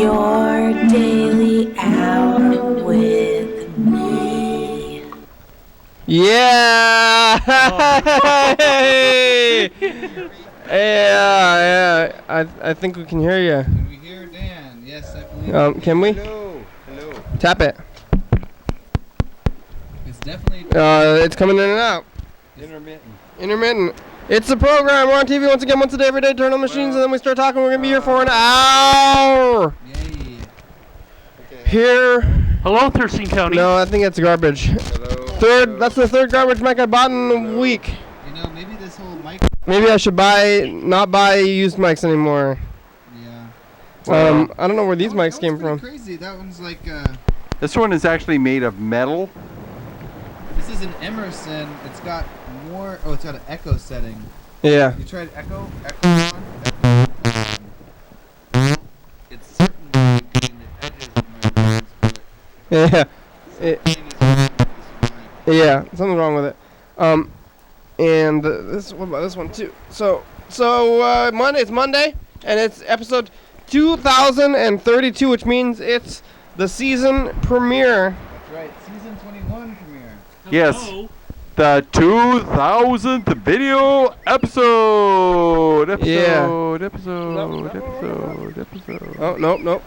your daily out with me. Yeah! Hey! Yeah. I think we can hear you. Can we hear Dan? Yes, I believe. Can we? Hello. Tap it. It's definitely. It's coming in and out. Intermittent. It's a program. We're on TV once again, once a day, every day. Turn on the machines, and then we start talking. We're gonna be here for an hour. Yay. Okay. Here. Hello, Thurston County. No, I think it's garbage. Hello. That's the third garbage mic I bought in a week. You know, maybe this whole mic. Maybe I should not buy used mics anymore. Yeah. I don't know where these mics came from. Crazy. That one's like. This one is actually made of metal. This is an Emerson. It's got more. Oh, it's got an echo setting. Yeah. You tried echo? Echo on? It's certainly getting the edges of my words, but Yeah, something's wrong with it. And what about this one too? So Monday. It's Monday, and it's episode 2032, which means it's the season premiere. That's right, season 21 premiere. Yes. The 2000th video episode. Oh, nope.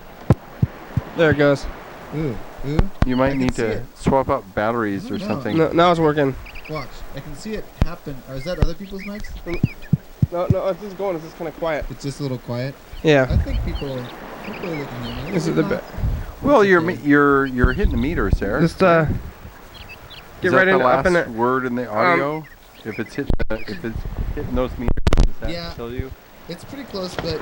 There it goes. Ooh. You might need to swap out batteries or something. No, now it's working. Watch, I can see it happen. Or is that other people's mics? No, it's just going. It's just kind of quiet. It's just a little quiet. Yeah. I think people are looking at me. This is the Well, you're hitting the meters there. Just get right in up in the last it. word in the audio. If it's hitting those meters, does that tell you? It's pretty close, but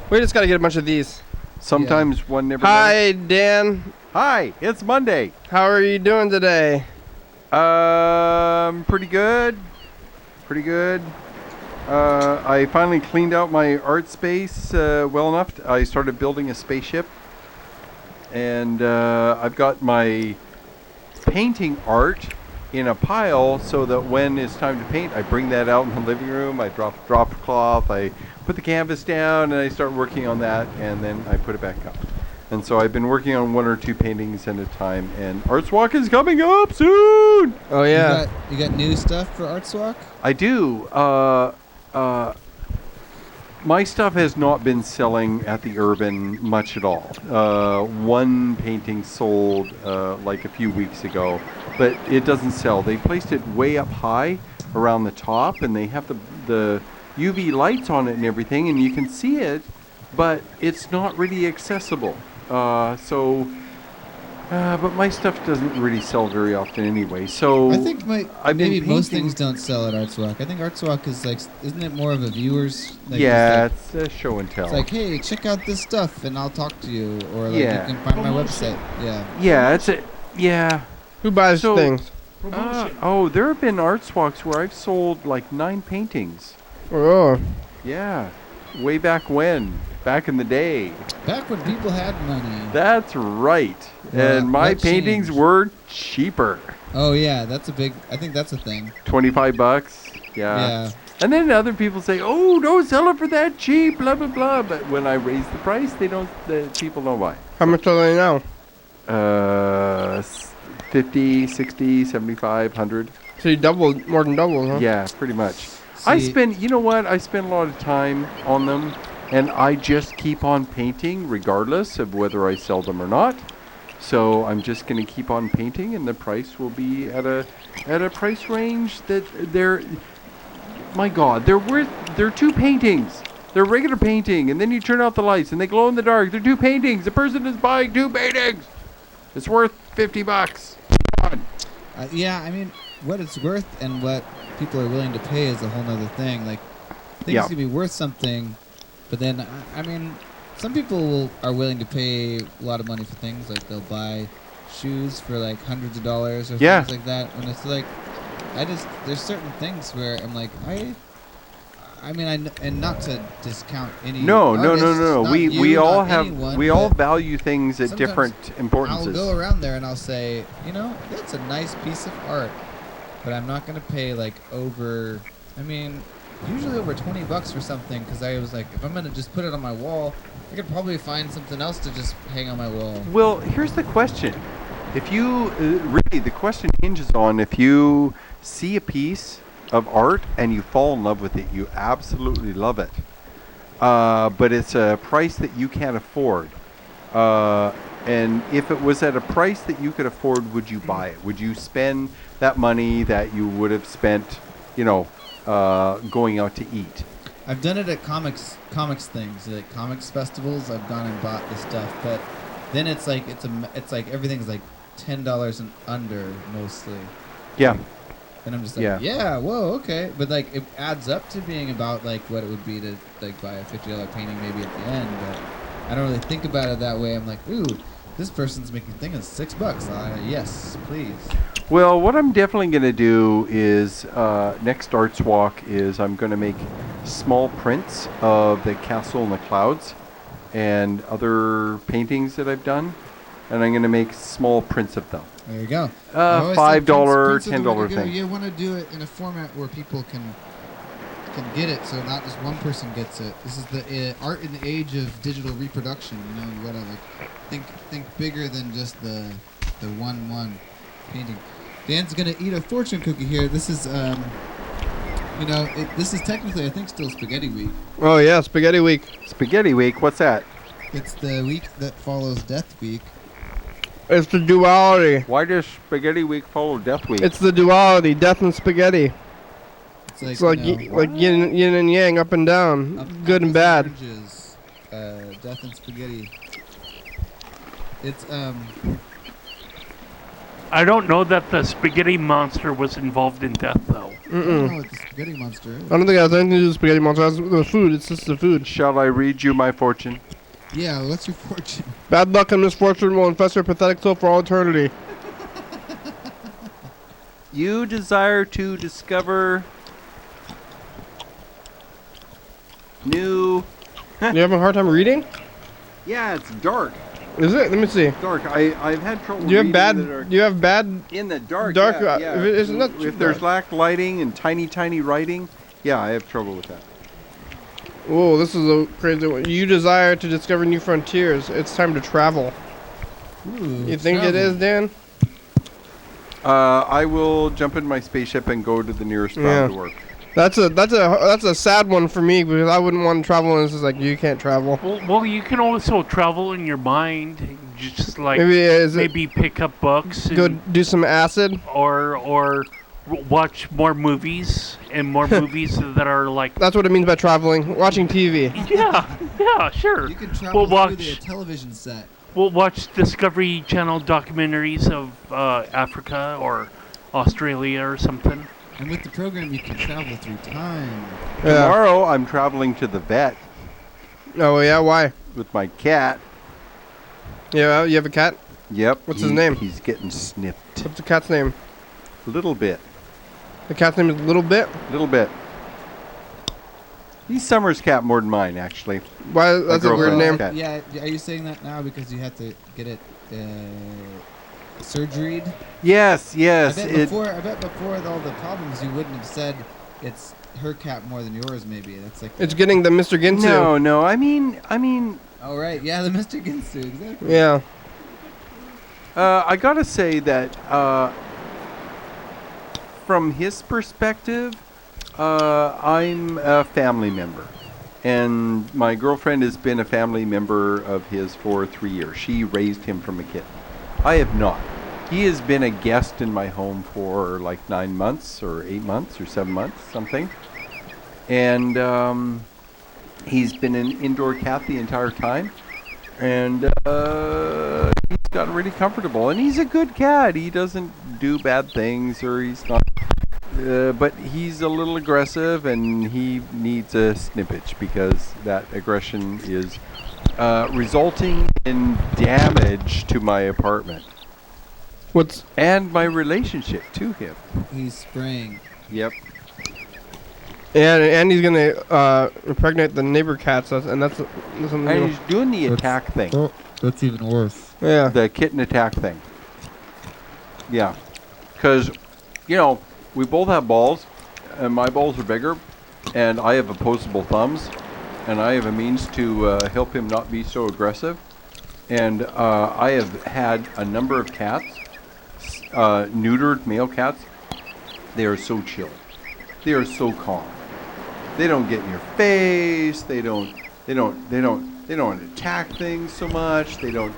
We just got to get a bunch of these. Sometimes one never. Hi, Dan. Hi, it's Monday. How are you doing today? Pretty good. I finally cleaned out my art space well enough. I started building a spaceship, and I've got my painting art in a pile so that when it's time to paint, I bring that out in the living room. I drop cloth. I put the canvas down, and I start working on that, and then I put it back up. And so I've been working on one or two paintings at a time, and Arts Walk is coming up soon. Oh yeah. you got new stuff for Arts Walk? I do. My stuff has not been selling at the Urban much at all. One painting sold like a few weeks ago, but it doesn't sell. They placed it way up high around the top, and they have the UV lights on it and everything, and you can see it, but it's not really accessible. But my stuff doesn't really sell very often anyway. So I think maybe most things don't sell at Arts Walk. I think Arts Walk is like, isn't it more of a viewers? Like, it's a show and tell. It's like, hey, check out this stuff, and I'll talk to you, or like you can find my website. Who buys things? There have been Arts Walks where I've sold like 9 paintings. Oh. Yeah, way back when. Back in the day. Back when people had money. That's right. And my paintings were cheaper. Oh yeah, I think that's a thing. $25. Yeah. And then other people say, "Oh, don't sell it for that cheap, blah blah blah." But when I raise the price, the people don't buy. How much are they now? 50, 60, 75, 100. So you more than doubled, huh? Yeah, pretty much. I spend a lot of time on them. And I just keep on painting regardless of whether I sell them or not. So I'm just going to keep on painting, and the price will be at a price range that they're 2 paintings. They're regular painting, and then you turn out the lights and they glow in the dark. They're 2 paintings. The person is buying 2 paintings. It's worth $50. Come on. I mean, what it's worth and what people are willing to pay is a whole nother thing. Like, things can be worth something. But then, I mean, some people are willing to pay a lot of money for things. Like, they'll buy shoes for, like, hundreds of dollars or things like that. And it's like, there's certain things where I'm like, and not to discount any No. We all anyone, value things at different importances. I'll go around there and I'll say, that's a nice piece of art, but I'm not going to pay, like, over... I mean, usually over $20 for something, because I was like, if I'm gonna just put it on my wall, I could probably find something else to just hang on my wall. Well, here's the question. If you, really, the question hinges on if you see a piece of art and you fall in love with it, you absolutely love it. But it's a price that you can't afford. And if it was at a price that you could afford, would you buy it? Would you spend that money that you would have spent, going out to eat? I've done it at comics things, like comics festivals. I've gone and bought the stuff, but then it's like everything's like $10 and under mostly. Yeah. And I'm just like, yeah, whoa, okay. But like it adds up to being about like what it would be to like buy a $50 painting maybe at the end, but I don't really think about it that way. I'm like, ooh, this person's making thing is $6. Yes, please. Well, what I'm definitely going to do is next Arts Walk is I'm going to make small prints of the castle in the clouds and other paintings that I've done, and I'm going to make small prints of them. There you go. $5, $10 thing. You want to do it in a format where people can get it, so not just one person gets it. This is the art in the age of digital reproduction. You gotta like think bigger than just the one painting. Dan's gonna eat a fortune cookie here. This is this is technically I think still Spaghetti Week. Oh yeah, Spaghetti Week. Spaghetti Week. What's that? It's the week that follows Death Week. It's the duality. Why does Spaghetti Week follow Death Week? It's the duality, death and spaghetti. It's like yin and yang, up and down, good and bad. Oranges, death and spaghetti. It's I don't know that the spaghetti monster was involved in death, though. I don't know what the spaghetti monster is. I don't think it has anything to do with spaghetti monster. It has the food. It's just the food. Shall I read you my fortune? Yeah, what's your fortune? Bad luck and misfortune will infest your pathetic soul for all eternity. You desire to discover new... You having a hard time reading? Yeah, it's dark. Is it? Let me see. Dark. I've had trouble. Do you have reading bad? in the dark. Do you have bad? In the dark. Dark. Yeah. If there's lack lighting and tiny writing, yeah, I have trouble with that. Whoa, this is a crazy one. You desire to discover new frontiers. It's time to travel. Ooh, You think it is, Dan? I will jump in my spaceship and go to the nearest town to work. That's a sad one for me because I wouldn't want to travel, and it's just like you can't travel. Well, you can also travel in your mind, just like maybe pick up books, go do some acid, or watch more movies and more movies that are like. That's what it means by traveling. Watching TV. Yeah, sure. You can travel through the television set. We'll watch Discovery Channel documentaries of Africa or Australia or something. And with the program, you can travel through time. Yeah. Tomorrow, I'm traveling to the vet. Oh yeah, why? With my cat. Yeah, you have a cat? Yep. What's his name? He's getting snipped. What's the cat's name? Little Bit. The cat's name is Little Bit? Little Bit. He's Summer's cat more than mine, actually. Why? That's a weird name. Cat. Yeah, are you saying that now because you had to get it surgeried? Yes. I bet before with all the problems, you wouldn't have said it's her cat more than yours. Maybe that's like. It's getting the Mr. Ginsu. No. I mean. Oh right, yeah, the Mr. Ginsu, exactly. Yeah. I gotta say that from his perspective, I'm a family member. And my girlfriend has been a family member of his for 3 years. She raised him from a kitten. I have not. He has been a guest in my home for like 9 months or 8 months or 7 months, something. And he's been an indoor cat the entire time. And he's gotten really comfortable. And he's a good cat. He doesn't do bad things, or he's not... but he's a little aggressive, and he needs a snippage because that aggression is resulting in damage to my apartment. And my relationship to him. He's spraying. Yep. And he's gonna impregnate the neighbor cats, and that's something. And he's doing the attack thing. Oh, that's even worse. Yeah. The kitten attack thing. Yeah. Because, we both have balls, and my balls are bigger, and I have opposable thumbs, and I have a means to help him not be so aggressive. And I have had a number of cats, neutered male cats. They are so chill. They are so calm. They don't get in your face. They don't attack things so much. They don't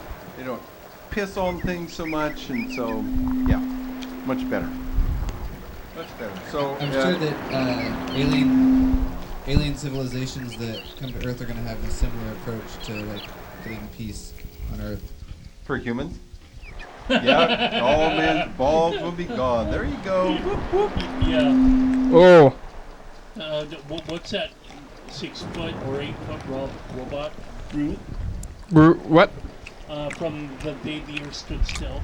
piss on things so much. And so, yeah, much better. Much better. So I'm sure that alien civilizations that come to Earth are going to have a similar approach to like getting peace on Earth. for humans. Yeah, all men's balls will be gone. There you go. Whoop, whoop. Yeah. Oh. What's that 6 foot or 8 foot robot? Brute? What? From the day the Earth stood still.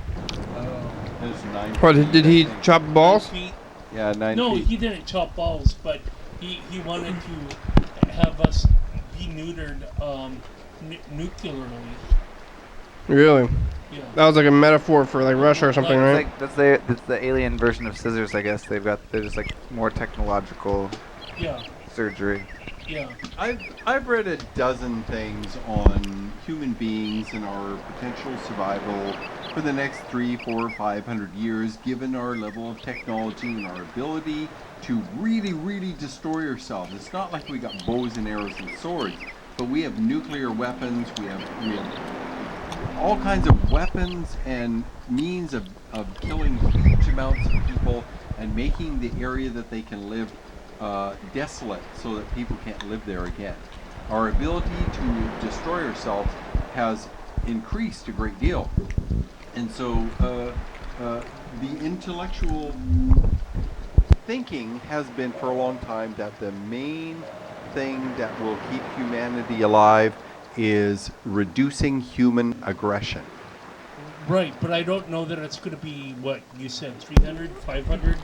There's 9 What, feet, did I he think. chop balls? 9 feet. Yeah, 9 No, feet. he didn't chop balls, but he wanted to have us be neutered nuclearly. Really? Yeah. That was like a metaphor for like Russia or something, right? That's the alien version of scissors, I guess. They're just like more technological Yeah. surgery. Yeah. I've read a dozen things on human beings and our potential survival for the next 300, 400, 500 years, given our level of technology and our ability to really, really destroy ourselves. It's not like we got bows and arrows and swords, but we have nuclear weapons. We have all kinds of weapons and means of killing huge amounts of people and making the area that they can live desolate so that people can't live there again. Our ability to destroy ourselves has increased a great deal. And so the intellectual thinking has been for a long time that the main thing that will keep humanity alive is reducing human aggression. Right, but I don't know that it's going to be, what you said, 300, 500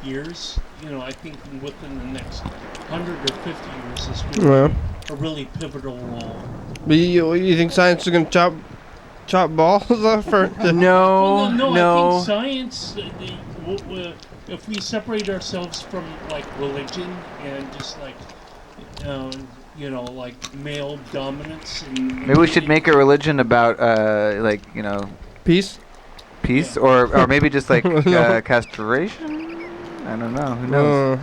years. You know, I think within the next 100 or 50 years is going to Yeah. be a really pivotal role. But you think science is gonna chop balls off for? Well, no, no. I think science, if we separate ourselves from, like, religion and just, like, like male dominance. And Maybe we should make a religion about Peace. peace, Yeah. or maybe just like No. castration. I don't know. Who knows?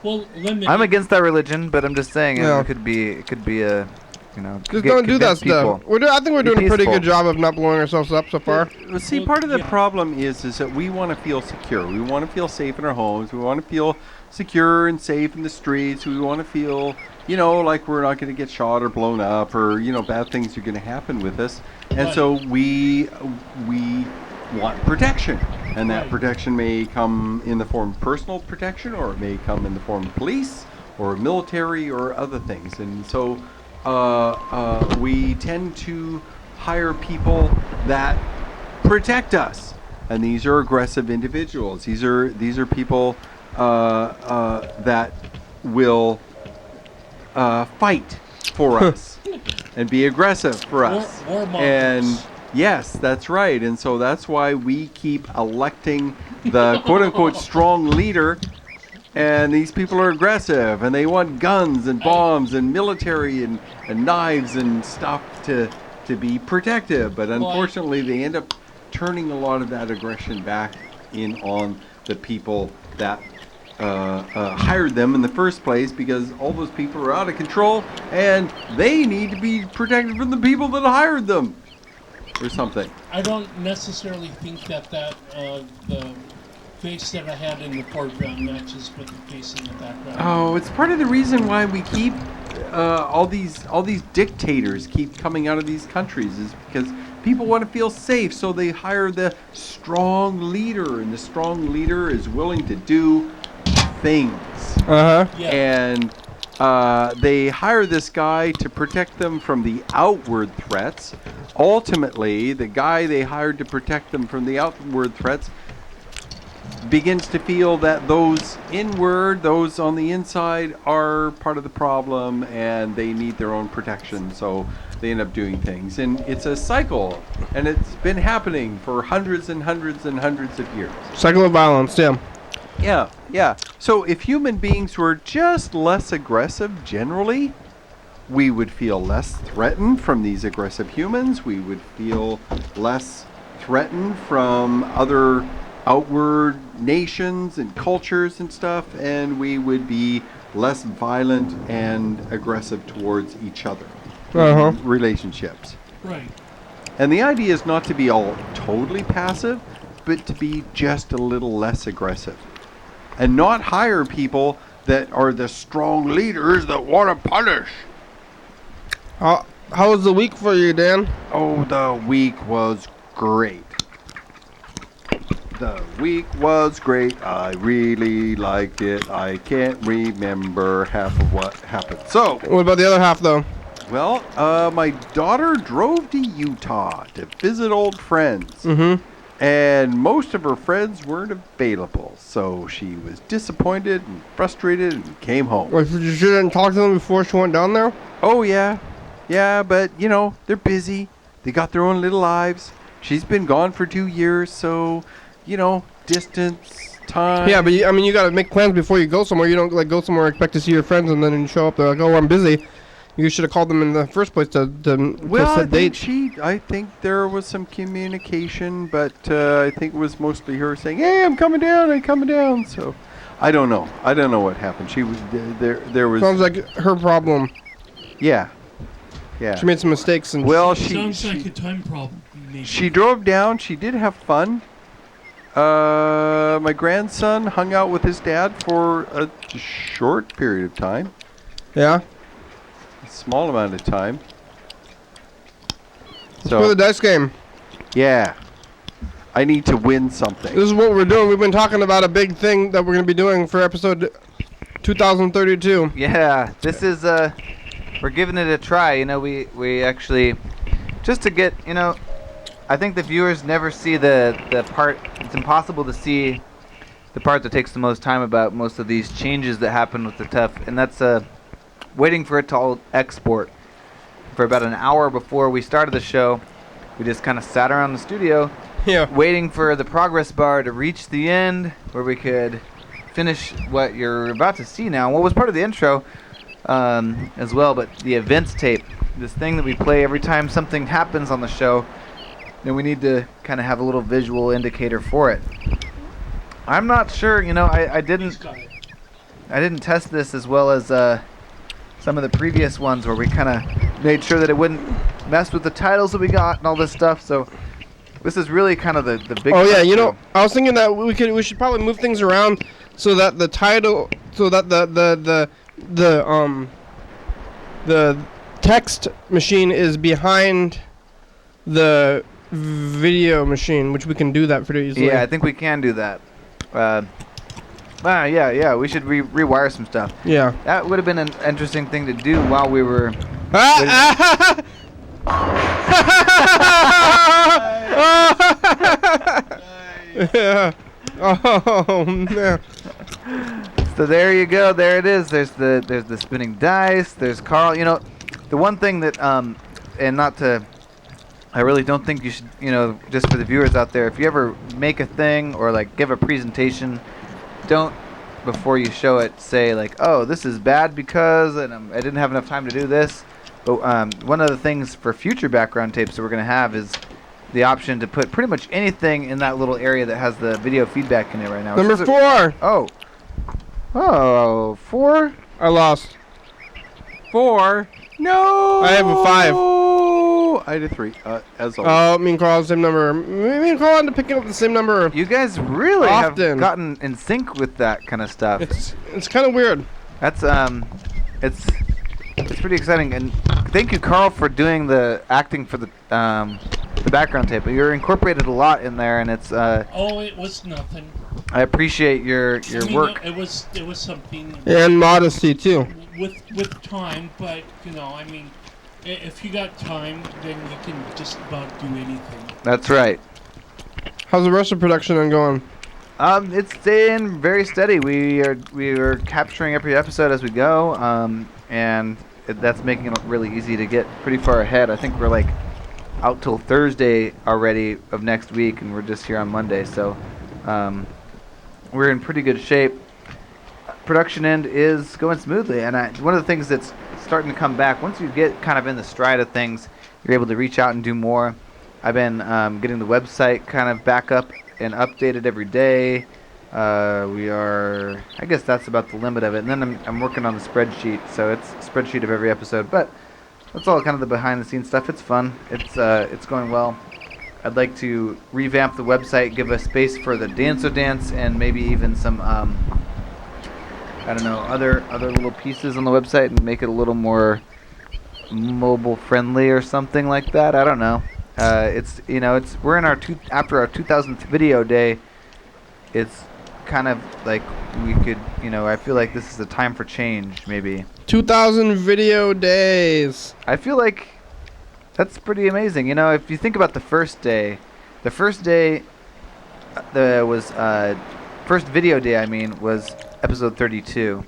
Well, limited. I'm against that religion, but I'm just saying Yeah. it could be a, Just don't do that convince people. stuff. I think we're Be doing a pretty peaceful. good job of not blowing ourselves up so far. Well, see, Well, part of the yeah. problem is that we want to feel secure. We want to feel safe in our homes. We want to feel secure and safe in the streets. We want to feel, like we're not going to get shot or blown up or, bad things are going to happen with us. And Right. so we want protection. And that Right. protection may come in the form of personal protection, or it may come in the form of police or military or other things. And so we tend to hire people that protect us, and these are aggressive individuals. These are people that will fight for us and be aggressive for us. Warmongers. And yes, that's right. And so that's why we keep electing the quote-unquote strong leader. And these people are aggressive, and they want guns and bombs and military and knives and stuff to be protective. But unfortunately, they end up turning a lot of that aggression back in on the people that hired them in the first place, because all those people are out of control, and they need to be protected from the people that hired them, or something. I don't necessarily think that the face that I had in the foreground matches with the face in the background. Oh, it's part of the reason why we keep all these dictators keep coming out of these countries, is because people want to feel safe, so they hire the strong leader, and the strong leader is willing to do things. Uh huh. Yeah. And they hire this guy to protect them from the outward threats. Ultimately, the guy they hired to protect them from the outward threats begins to feel that those on the inside, are part of the problem, and they need their own protection, so they end up doing things. And it's a cycle, and it's been happening for hundreds and hundreds and hundreds of years. Cycle of violence. Yeah. Yeah, yeah. So if human beings were just less aggressive generally, we would feel less threatened from these aggressive humans. We would feel less threatened from other outward nations and cultures and stuff, and we would be less violent and aggressive towards each other. Relationships. Right. And the idea is not to be all totally passive, but to be just a little less aggressive. And not hire people that are the strong leaders that want to punish. How was the week for you, Dan? Oh, the week was great. The week was great. I really liked it. I can't remember half of what happened. So, What about the other half, though? well, my daughter drove to Utah to visit old friends. And most of her friends weren't available. So she was disappointed and frustrated and came home. Like, you shouldn't talk to them before she went down there? Oh, yeah. Yeah, but, you know, they're busy. They got their own little lives. She's been gone for 2 years, so, you know, distance, time. Yeah, but I mean, you gotta make plans before you go somewhere. You don't like go somewhere, expect to see your friends, and then you show up. They're like, "Oh, I'm busy." You should have called them in the first place to Well, set dates. I think there was some communication, but I think it was mostly her saying, "Hey, I'm coming down." So, I don't know. I don't know what happened. She was there was. Sounds like her problem. Yeah. Yeah. She made some mistakes and. Well, Sounds like a time problem. Maybe. She drove down. She did have fun. My grandson hung out with his dad for a short period of time. Yeah. A small amount of time. Play the dice game. Yeah. I need to win something. This is what we're doing. We've been talking about a big thing that we're going to be doing for episode 2032. Yeah, this is we're giving it a try. You know, we actually just to get, you know, I think the viewers never see the part. It's impossible to see the part that takes the most time about most of these changes that happen with the TUF, and that's waiting for it to all export. For about an hour before we started the show, we just kind of sat around the studio, waiting for the progress bar to reach the end, where we could finish what you're about to see now. What was part of the intro as well, but the events tape, this thing that we play every time something happens on the show, and we need to kind of have a little visual indicator for it. I'm not sure, you know, I didn't test this as well as some of the previous ones where we kind of made sure that it wouldn't mess with the titles that we got and all this stuff. So this is really kind of the big. Oh yeah, you know, I was thinking that we should probably move things around so that the title, so that the text machine is behind the video machine, which we can do that pretty easily. Yeah, I think we can do that. Yeah, we should rewire some stuff. Yeah. That would have been an interesting thing to do while we were. Yeah. Oh man. So there you go. There it is. There's the spinning dice. There's Carl. You know, the one thing that and not to. I really don't think you should, you know, just for the viewers out there, if you ever make a thing or like give a presentation, don't, before you show it, say like, oh, this is bad because I didn't have enough time to do this. But one of the things for future background tapes that we're going to have is the option to put pretty much anything in that little area that has the video feedback in it right now. Number 4. Oh, 4? I lost. 4. No. I have a 5. I had a 3. As always. Oh, me and Carl have the same number. Me and Carl end up picking up the same number. You guys really often have gotten in sync with that kind of stuff. It's kind of weird. That's it's pretty exciting, and thank you, Carl, for doing the acting for the background tape. You're incorporated a lot in there, and it's. Oh, it was nothing. I appreciate your work. It was something. And modesty too. With time, but you know, I mean, if you got time, then you can just about do anything. That's right. How's the rest of production going? It's staying very steady. We are capturing every episode as we go, and that's making it really easy to get pretty far ahead. I think we're like out till Thursday already of next week, and we're just here on Monday. So we're in pretty good shape. Production end is going smoothly, and one of the things that's starting to come back, once you get kind of in the stride of things, you're able to reach out and do more. I've been getting the website kind of back up and updated every day. I guess that's about the limit of it. And then I'm working on the spreadsheet, so it's a spreadsheet of every episode. But that's all kind of the behind-the-scenes stuff. It's fun. It's going well. I'd like to revamp the website, give a space for the Dance-O-Dance, and maybe even some I don't know, other little pieces on the website, and make it a little more mobile friendly or something like that. I don't know. We're in after our 2000th video day. It's kind of like we could, I feel like this is a time for change, maybe. 2,000 video days. I feel like that's pretty amazing. If you think about the first day first video day, was episode 32.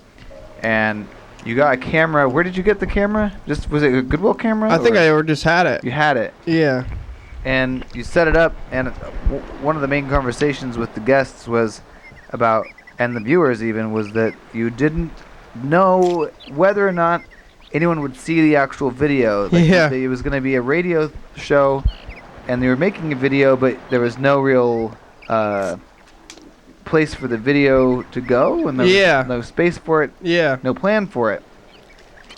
And you got a camera. Where did you get the camera? Was it a Goodwill camera? I think I just had it. You had it. Yeah. And you set it up, and one of the main conversations with the guests was about, and the viewers even, was that you didn't know whether or not anyone would see the actual video. Yeah. It was going to be a radio show, and they were making a video, but there was no real place for the video to go, and there was no space for it. Yeah. No plan for it.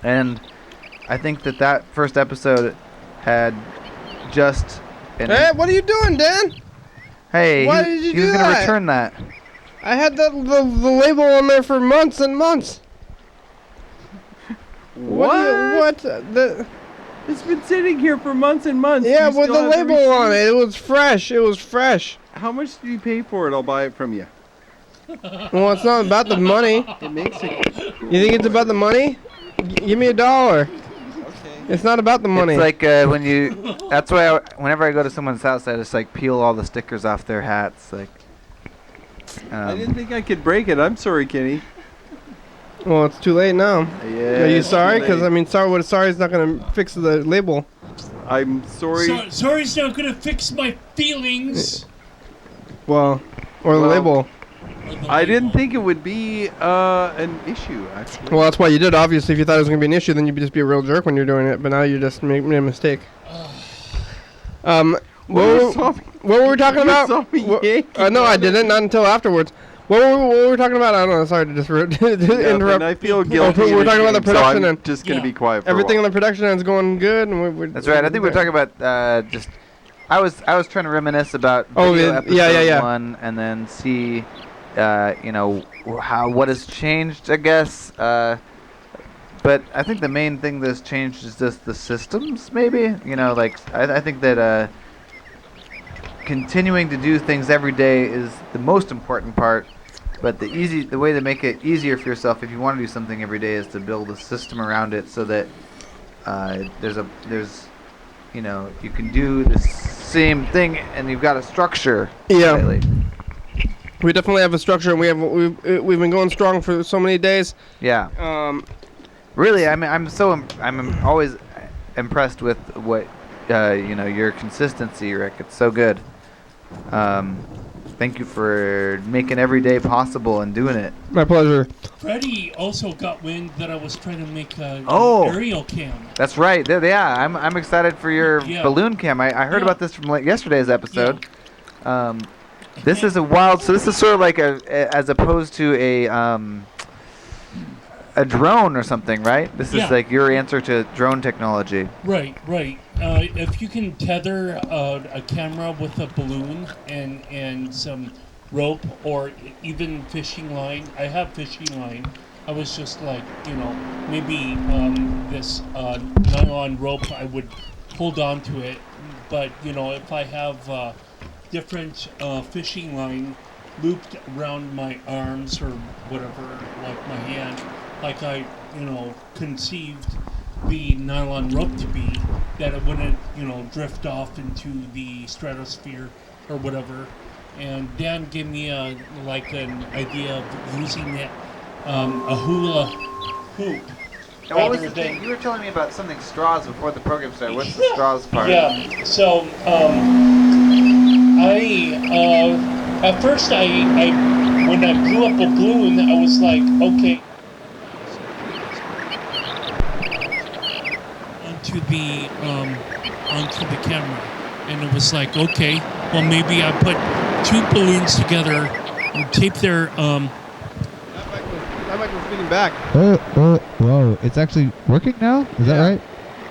And I think that first episode had just... Hey, what are you doing, Dan? Hey, Why did you he was do going to that? return that. I had the label on there for months and months. What? The It's been sitting here for months and months. Yeah, You with still the have label on receipt? it. It was fresh. It was fresh. How much do you pay for it? I'll buy it from you. Well, it's not about the money. It makes it. You think it's about the money? Give me $1. It's not about the money. It's like when you... That's why whenever I go to someone's house, I just peel all the stickers off their hats. I didn't think I could break it. I'm sorry, Kenny. Well, it's too late now. Yeah. Are you it's sorry? too Because late. sorry is not going to fix the label. I'm sorry. Sorry's not gonna fix my feelings. Well, or the Well, label. I didn't think it would be an issue, actually. Well, that's why you did. Obviously, if you thought it was going to be an issue, then you'd just be a real jerk when you're doing it. But now you just made a mistake. What were we talking You about? saw me yanking No, I on it. didn't. Not until afterwards. What were we talking about? I don't know. Sorry to just interrupt. I feel guilty. We're talking about the production so I'm and just going to be quiet for everything a on while. the production end is going good. And That's right. I think we're talking about just... I was trying to reminisce about Oh, video yeah, episode yeah. 1, and then see, what has changed, I guess. But I think the main thing that's changed is just the systems, maybe. I think that continuing to do things every day is the most important part. But the way to make it easier for yourself, if you want to do something every day, is to build a system around it so that you can do the same thing and you've got a structure. Yeah. Lately. We definitely have a structure, and we've been going strong for so many days. Yeah. Really, I'm always impressed with what your consistency, Rick. It's so good. Thank you for making every day possible and doing it. My pleasure. Freddie also got wind that I was trying to make an Oh. aerial cam. That's right. Yeah, I'm excited for your Yeah. balloon cam. I heard Yeah. about this from yesterday's episode. This is a wild. So this is sort of like as opposed to a drone or something, right? This is Yeah. like your answer to drone technology. Right. If you can tether a camera with a balloon and some rope or even fishing line. I have fishing line. I was just like, maybe this nylon rope, I would hold on to it. But, if I have different fishing line looped around my arms or whatever, like my hand, like I, conceived the nylon rope to be, that it wouldn't, drift off into the stratosphere or whatever. And Dan gave me an idea of using it, a hula hoop. What was the thing? You were telling me about something straws before the program started. What's the straws part? Yeah. So, at first I when I blew up a balloon, I was like, okay. Onto the camera, and it was like, okay, well maybe I put 2 balloons together and tape their That mic was feeding back. Whoa! It's actually working now. Is that right?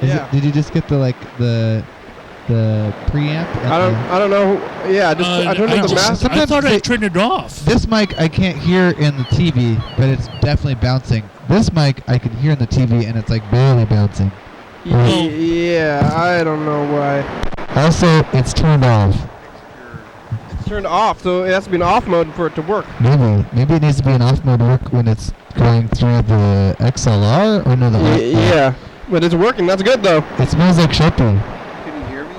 Yeah. Did you just get the preamp? I don't know. Yeah, I turned on the mask. I thought I turned it off. This mic I can't hear in the TV, but it's definitely bouncing. This mic I can hear in the TV, and it's like barely bouncing. Yeah, I don't know why. Also, it's turned off. It's turned off, so it has to be in off mode for it to work. Maybe it needs to be in off mode work when it's going through the XLR or no, the yeah, but it's working. That's good though. It smells like Sharpie. Can you hear me?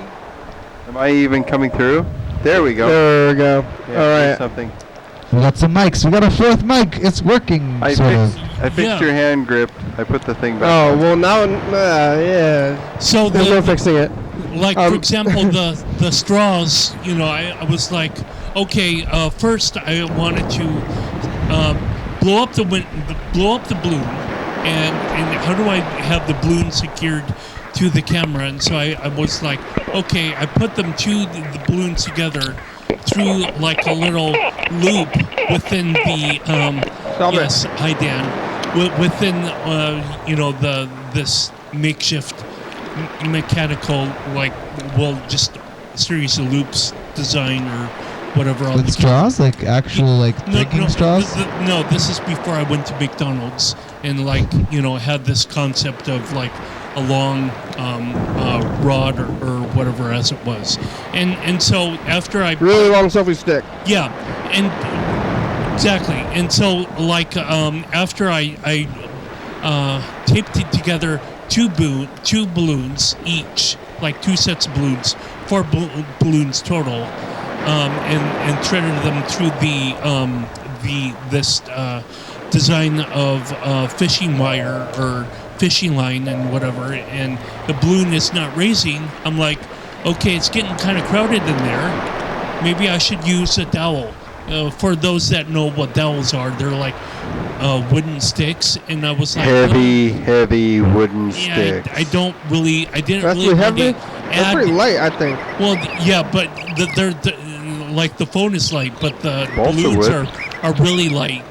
Am I even coming through? There we go. There we go. Yeah, All right. Something. We got some mics. We got a 4th mic. It's working. I fixed your hand grip. I put the thing back. Oh well, now yeah. So There's no fixing it. Like for example, the straws. You know, I was like, okay, first I wanted to blow up the balloon, and how do I have the balloon secured to the camera? And so I was like, okay, I put them the balloons together through like a little loop within the hi Dan, within this makeshift mechanical just series of loops design or whatever. With straws, like actual drinking straws. No, this is before I went to McDonald's and had this concept of like a long rod or whatever as it was, and so after I really long selfie stick. Yeah, and exactly, and so after I taped it together, two balloons each, like 2 sets of balloons, 4 balloons total, and threaded them through this design of fishing wire or fishing line and whatever, and the balloon is not raising. I'm like, okay, it's getting kind of crowded in there. Maybe I should use a dowel. For those that know what dowels are, they're like wooden sticks, and I was like, heavy wooden sticks. I didn't That's really heavy. That's pretty light, I think. Well, yeah, but they're like the phone is light, but the balloons are really light.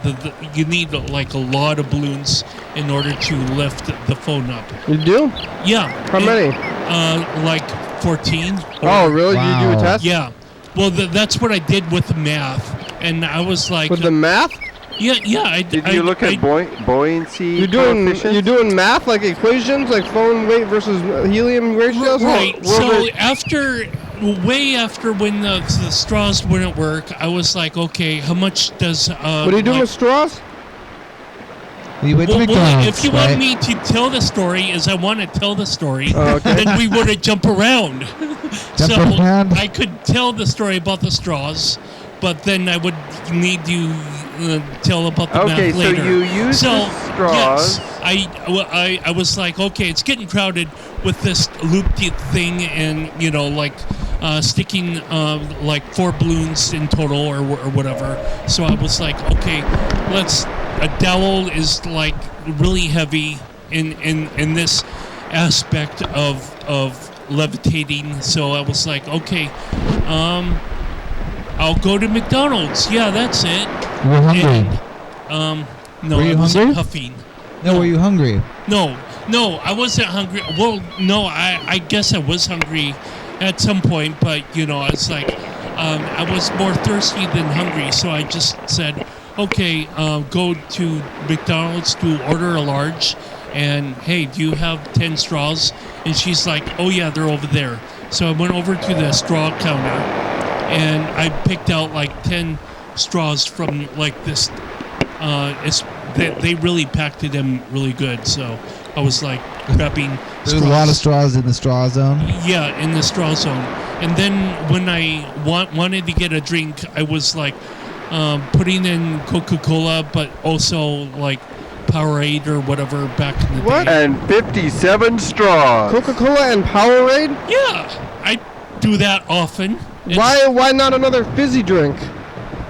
You need like a lot of balloons in order to lift the phone up. You do? Yeah. How many? Like 14. Oh, really? Wow. You do a test? Yeah. Well, that's what I did with the math, and I was like. With the math? Yeah. Did you look at buoyancy coefficients? You're doing math, like equations, like phone weight versus helium ratios? Right. So way after when the straws wouldn't work, I was like, okay, how much does... what are you doing with straws? If you want me to tell the story, as I want to tell the story, then we would have jumped around. I could tell the story about the straws, but then I would need to tell about the math later. Okay, so you use the straws. Yes, I was like, okay, it's getting crowded with this looped thing, and sticking like 4 balloons in total or whatever. So I was like, okay, a dowel is like really heavy in this aspect of levitating. So I was like, okay, I'll go to McDonald's. Yeah, that's it. You were hungry. No, were you I was hungry? huffing. No, were you hungry? No, I wasn't hungry. Well, no, I guess I was hungry at some point, but it's like I was more thirsty than hungry, so I just said, okay, go to McDonald's to order a large, and hey, do you have 10 straws? And she's like, oh yeah, they're over there. So I went over to the straw counter, and I picked out like 10 straws from like this. They really packed it in really good, so I was like grabbing. There's a lot of straws in the straw zone. Yeah, in the straw zone. And then when I wanted to get a drink, I was like putting in Coca-Cola, but also like Powerade or whatever back in the day. And 57 straws. Coca-Cola and Powerade? Yeah, I do that often. Why not another fizzy drink?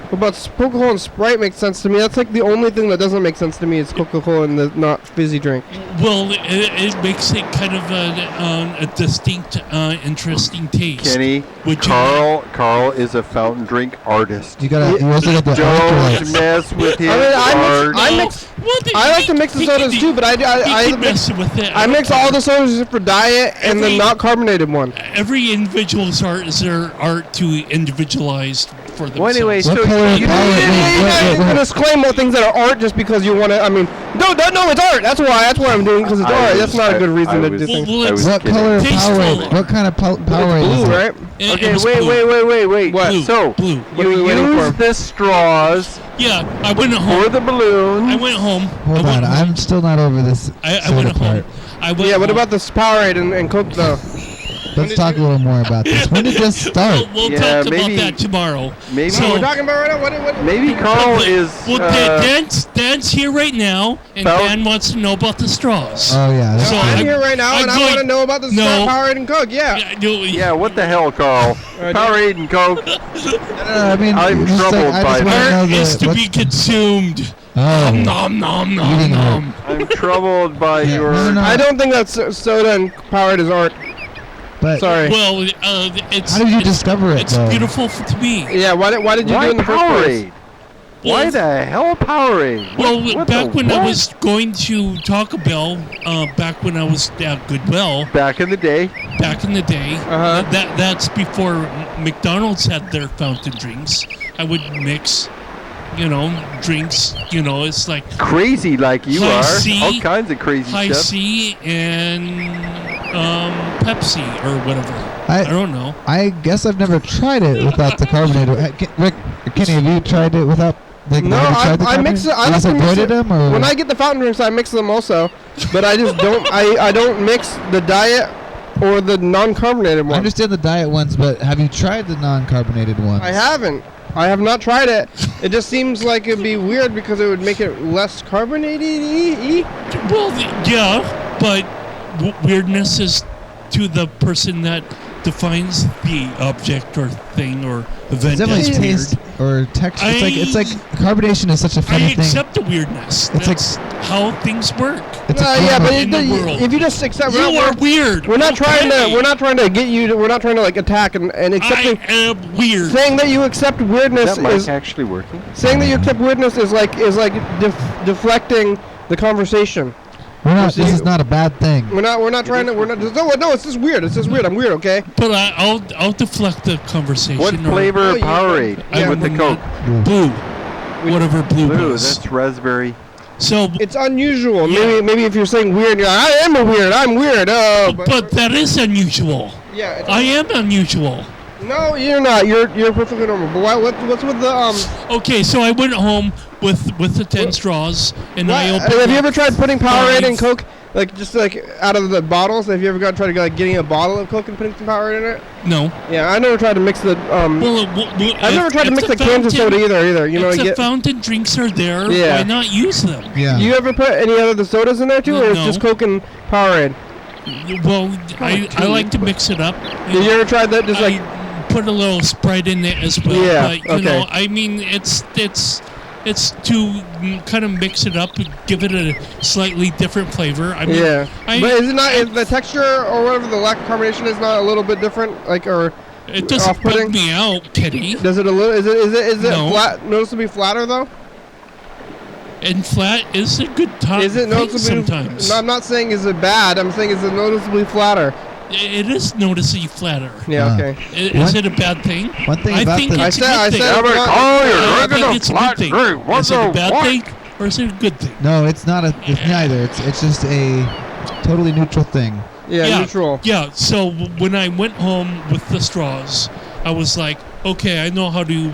What about Coca-Cola and Sprite makes sense to me. That's like the only thing that doesn't make sense to me is Coca-Cola and the not fizzy drink. Well, it makes it kind of a distinct, interesting taste. Kenny, Carl is a fountain drink artist. You also got the Don't mess with his art. I like to mix the sodas too, but I mess with it. I mix all the sodas except for diet and the not carbonated one. Every individual's art is their art to individualize for themselves. Well, anyway, so you're gonna disclaim all things that are art just because you want to. I mean, no, it's art. That's why I'm doing because it's art. That's not a good reason to do things. What color Powerade? What kind of Powerade is blue, it? right? Okay, wait. What? So, blue. you use the straws Yeah, I went home. for the balloons. I went home. Hold on, I'm still not over this I soda went part. home. I went Yeah, what home. about the Powerade and Coke though? Let's talk a little more about this. When did this start? We'll Yeah, talk about maybe- that tomorrow. Maybe So- We're talking about right now. What? maybe Carl is. Well, Dan's here right now, and Dan wants to know about the straws. Oh yeah. So I'm here right now, and I want to know about the Powerade and Coke. Yeah. Yeah, what the hell, Carl? Powerade and Coke. I mean, I'm just troubled I by just wanna that. know Art is to what's be consumed. Oh. Nom nom nom Eating nom. I'm troubled by Yeah, your. no. I don't think that soda and Powerade is art. But Sorry. Well, it's. how did you it's- discover it It's though? beautiful to me. Yeah. Why did you do Why it in the first place? Powerade? Why the hell Powerade? Well, What back the when I what? was going to Taco Bell, back when I was at Goodwill, Back in the day. back in the day, Uh-huh. that's before McDonald's had their fountain drinks. I would mix, drinks. It's like Crazy like you High are. C, All kinds of crazy High stuff. C and Pepsi or whatever. I don't know. I guess I've never tried it without the carbonated. Rick, Kenny, have you tried it without? Like, No, have you tried the I mix it. I You like just to mix avoided it. them, or When I get the fountain drinks, I mix them also, but I just don't. I don't mix the diet or the non-carbonated I one. understand the diet ones, but have you tried the non-carbonated ones? I haven't. I have not tried it. It just seems like it'd be weird because it would make it less carbonated. Well, yeah, but weirdness is to the person that defines the object or thing or event Definitely as weird. taste or texture. It's like carbonation is such a I funny thing. accept the weirdness. It's That's how things work. It's Yeah, but in the world. if you just accept, You are weird. We're not trying Okay. to. We're not trying to get you. We're not trying to like attack and accepting. I am weird. Saying that you accept Is weirdness that mic is actually working? saying that you accept weirdness is like deflecting the conversation. We're not. This is not a bad thing. We're not trying to. We're not. No. It's just weird. It's just weird. I'm weird. Okay. But I'll deflect the conversation. What flavor Oh, of you- Powerade I with the will Coke? not- Blue. Whatever blue Blue, was. that's raspberry. So, It's unusual. Yeah. Maybe if you're saying weird, you're like, I am a weird. I'm weird. Oh, but that is unusual. yeah. I am unusual. No, you're not. You're perfectly normal. But what's with the Okay, so I went home with the 10 straws, and I opened. Have you ever up tried putting Powerade and 5. Coke just out of the bottles? Have you ever tried getting a bottle of Coke and putting some Powerade in it? No. Yeah, I never tried to mix the I've never tried to mix the cans of soda either. You know, if the get. fountain drinks are there, Yeah. why not use them? Yeah. You ever put any other the sodas in there too, or it's No. just Coke and Powerade? Well, I like to mix it up. Did you ever try that? Just like I put a little Sprite in it as well. Yeah, But, you okay. know, I mean, it's to kind of mix it up and give it a slightly different flavor. I mean, yeah, I- but is it not? Is the texture or whatever the lack of carbonation is not a little bit different? Or it doesn't off-putting? bug me out, Kitty. Does it a little? Is it No. flat? Noticeably flatter though? And flat is a good time. Is it noticeably? sometimes? No, I'm not saying is it bad. I'm saying is it noticeably flatter? It is noticeably flatter. Yeah. Ah. Okay. Is it a bad thing? One thing I about think the- it's a I good said- thing. I I think it's a good thing. Is it a bad thing or is it a good thing? No, it's not a. It's neither. It's just a totally neutral thing. Yeah, neutral. Yeah, so when I went home with the straws, I was like, okay, I know how to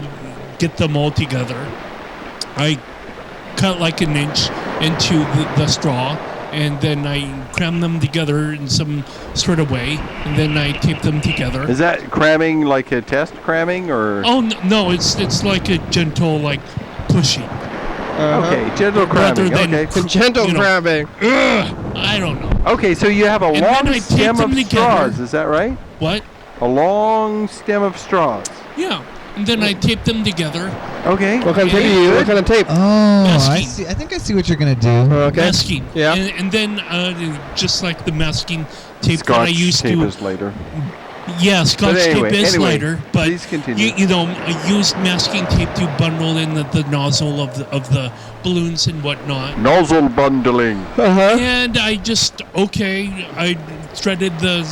get them all together. I cut like an inch into the straw, and then I cram them together in some sort of way, and then I tape them together. Is that cramming like a test cramming or? Oh, no, it's like a gentle, like, pushing. Okay, gentle Rather cramming. than Okay. Gentle You know. grabbing. I don't know. Okay, so you have a And then long I tape stem them of together. straws. Is that right? What? A long stem of straws. Yeah. and then I tape them together. Okay. What kind of tape do you use? What kind of tape? Oh, I Masking. see. I think I see what you're gonna do. Okay. Masking. Yeah. And then just like the masking tape that I Scotch used tape to. is later. Yeah, Scotch anyway, tape is lighter, but please continue. I used masking tape to bundle in the nozzle of the balloons and whatnot. Nozzle bundling. Uh-huh. And I just I threaded the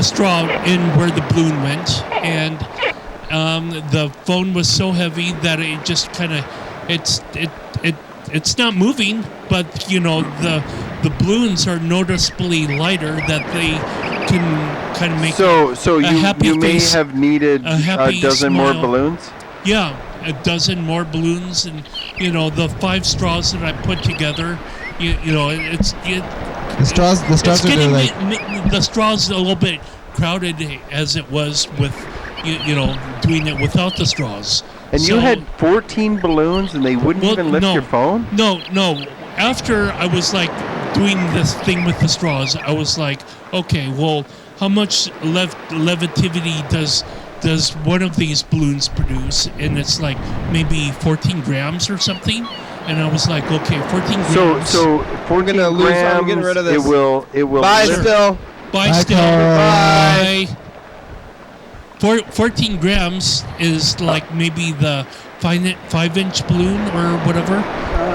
straw in where the balloon went, and the phone was so heavy that it just kind of it's not moving, but the balloons are noticeably lighter that they can kind of make So a you happy may face, have needed a a happy dozen more smile. balloons. Yeah, a dozen more balloons, and the 5 straws that I put together. The straws It's are getting like. the straws a little bit crowded as it was with doing it without the straws. And So- you had 14 balloons, and they wouldn't Well, even lift no. your phone. No. After I was like doing this thing with the straws, I was like, okay, well, how much levitivity does one of these balloons produce? And it's like maybe 14 grams or something. And I was like, okay, 14 grams. So 14 gonna lose- grams. I'm getting rid of this. It will. Bye, lift- still. Bye, Bye, still. Carl. Bye. 14 grams is like maybe the 5-inch balloon or whatever.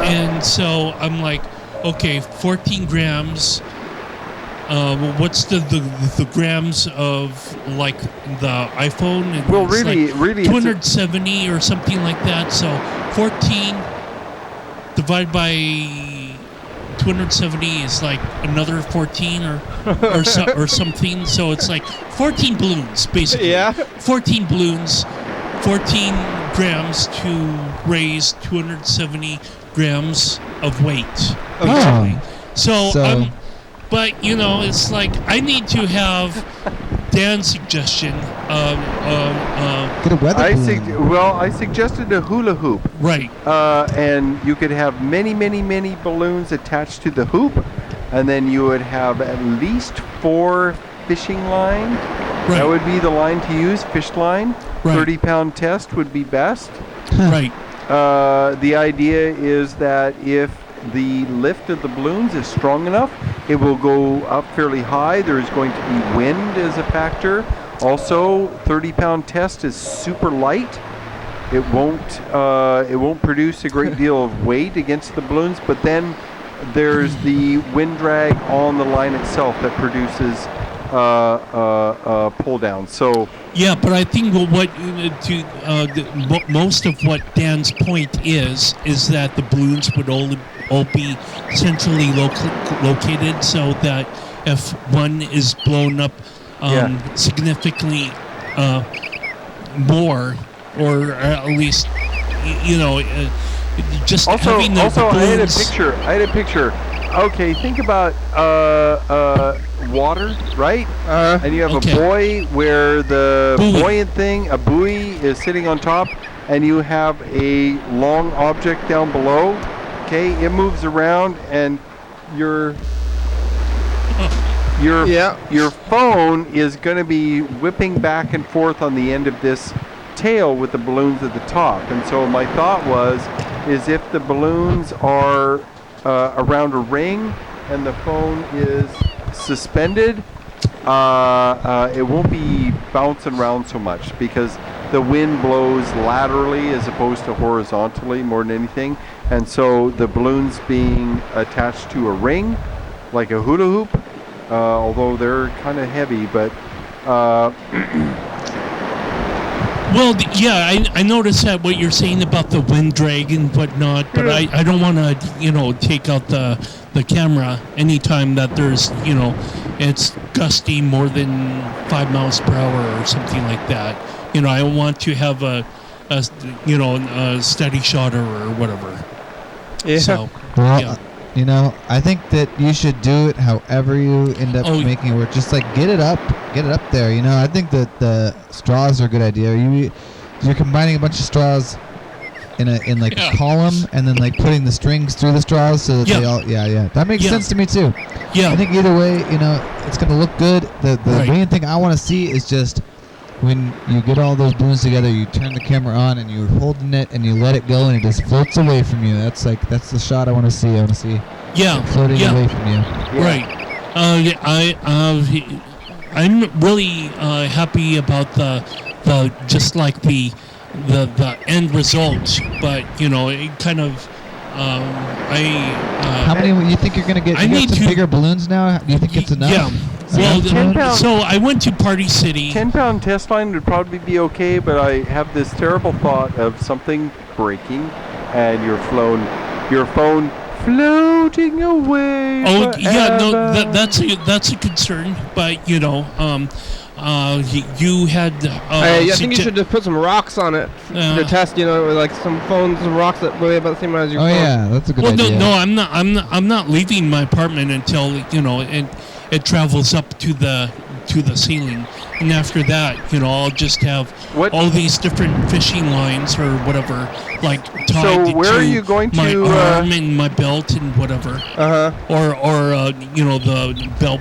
And so I'm like, okay, 14 grams. What's the grams of like the iPhone? And Well, it's really, like really, it's a- 270 or something like that. So 14 divided by 270 is like another 14 or something. So it's like 14 balloons basically. Yeah. 14 balloons, 14 grams to raise 270 grams of weight. Basically. So but it's like I need to have Dan's suggestion. Get a weather balloon. I suggested a hula hoop. Right. And you could have many, many, many balloons attached to the hoop, and then you would have at least 4 fishing line. Right. That would be the line to use, fish line. Right. 30-pound test would be best. Right. The idea is that if the lift of the balloons is strong enough, it will go up fairly high. There's going to be wind as a factor. Also, 30-pound test is super light. It won't produce a great deal of weight against the balloons, but then there's the wind drag on the line itself that produces pull down. So Yeah, but I think most of what Dan's point is that the balloons would all be centrally located, so that if one is blown up significantly more, or at least just also, having the I balloons. had a picture. Okay, think about water, right? And you have Okay. a buoy where the Buoy. buoyant thing, a buoy, is sitting on top, and you have a long object down below. Okay, it moves around, and your phone is going to be whipping back and forth on the end of this tail with the balloons at the top. And so my thought is if the balloons are around a ring and the phone is suspended, it won't be bouncing around so much, because the wind blows laterally as opposed to horizontally more than anything. And so the balloons being attached to a ring, like a hula hoop, although they're kind of heavy, but Well, I noticed that what you're saying about the wind drag and whatnot, but I don't want to, take out the camera anytime that there's, it's gusty more than 5 miles per hour or something like that. I want to have a steady shot or whatever. Yeah. So, Well, I think that you should do it however you end up making it work. Just like get it up there. I think that the straws are a good idea. You're combining a bunch of straws in a column, and then like putting the strings through the straws so that they all that makes sense to me too. Yeah. I think either way, it's gonna look good. The main thing I want to see is just when you get all those balloons together, you turn the camera on and you're holding it and you let it go and it just floats away from you. That's the shot I want to see. I want to see it floating away from you. Right. I'm really happy about the just like the end result, but it kind of how many you think you're gonna get? I you need got some to bigger balloons now. Do you think it's enough? Yeah. Well, 10 pound, so I went to Party City. 10-pound test line would probably be okay, but I have this terrible thought of something breaking and your phone floating away. Oh forever. yeah, no, that's a concern, but you had. I think you should just put some rocks on it to test. Like some rocks that weigh about the same amount as your phone. Oh yeah, that's a good idea. No, I'm not leaving my apartment until it travels up to the ceiling, and after that, I'll just have all these different fishing lines or whatever, like tied So where to are you going my to? arm and my belt and whatever. Or the belt,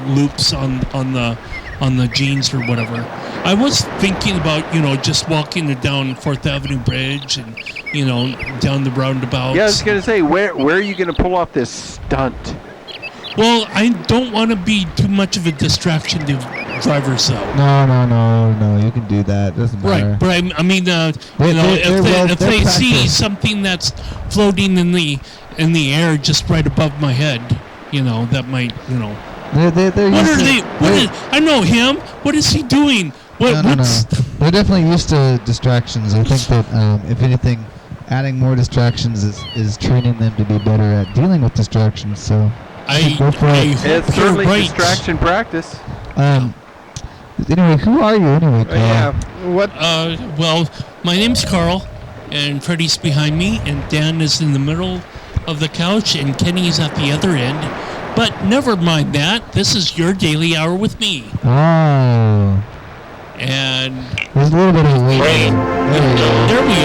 loops on the jeans or whatever. I was thinking about just walking it down 4th Avenue Bridge and down the roundabouts. Yeah, I was gonna say where are you gonna pull off this stunt? Well, I don't want to be too much of a distraction to drivers, though. No. You can do that. Doesn't matter. Right, but I mean, if they see something that's floating in the air just right above my head, that might, I know him. What is he doing? No. They're definitely used to distractions. I think that if anything, adding more distractions is training them to be better at dealing with distractions. So. It's certainly distraction practice. Anyway, who are you anyway, Carl? Yeah. What? Well, my name's Carl, and Freddie's behind me, and Dan is in the middle of the couch, and Kenny's at the other end. But never mind that. This is your daily hour with me. Oh. And there's a little bit of waiting. There we go.